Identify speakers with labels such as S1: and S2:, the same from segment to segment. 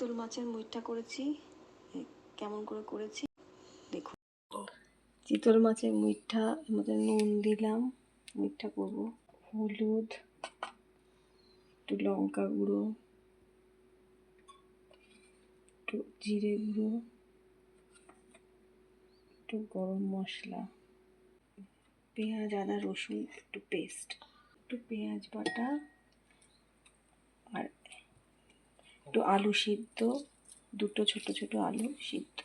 S1: চিতল মাছের মুইঠা করেছি। কেমন করে করেছি দেখুন। চিতল মাছের মুইঠা, এর মধ্যে নুন দিলাম, মুইঠা করব, হলুদ, একটু লঙ্কা গুঁড়ো, একটু জিরে গুঁড়ো, একটু গরম মশলা, পেঁয়াজ আদা রসুন একটু পেস্ট, একটু পেঁয়াজ বাটা, আর একটু আলু সিদ্ধ, দুটো ছোট ছোট আলু সিদ্ধ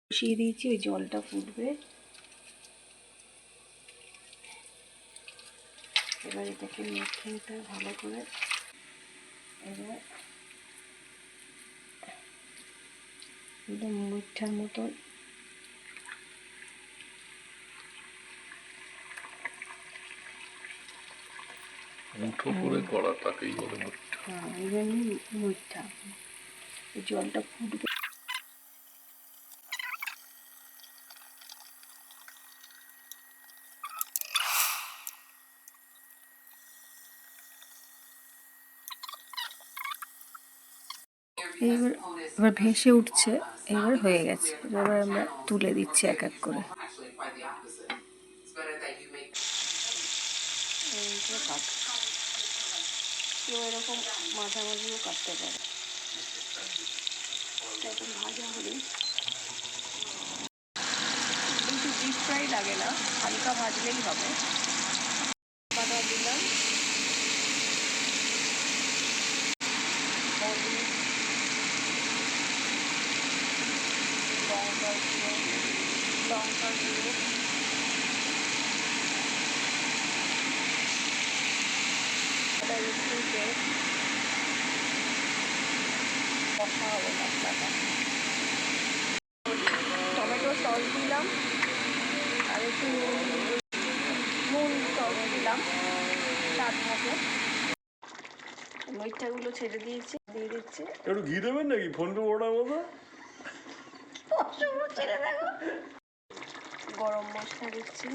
S1: বসিয়ে দিয়েছি। ওই জলটা ফুটবে, এবার এটাকে মেখে নিতে ভালো করে। এবার একদম মুঠার মতন
S2: মুঠো করে করা, তাকেই বলে মুঠা।
S1: হ্যাঁ, এমনি মুঠা। জলটা ফুটবে, এবার ভেসে উঠছে, এবার হয়ে গেছে। এবার আমরা তুলে দিচ্ছি এক এক করে। কেউ এরকম মাঝামাঝিও কাটতে পারে, এখন ভাজা হলে কিন্তু ডিপ ফ্রাই লাগে না, হালকা ভাজলেই হবে। বাটা দিলাম, হলুদ, লঙ্কা গুঁড়ো, রসুন পেস্ট, কষা হবে মশলাটা। টমেটো সস দিলাম, আর একটু নুন সস দিলাম স্বাদ মতো। মুইঠাগুলো ছেড়ে দিয়েছি, দিয়ে দিচ্ছি।
S2: একটু ঘি দেবেন নাকি ফোনপে ওটার মতো?
S1: ছেড়ে দেখো, গরম মশলা দিচ্ছি।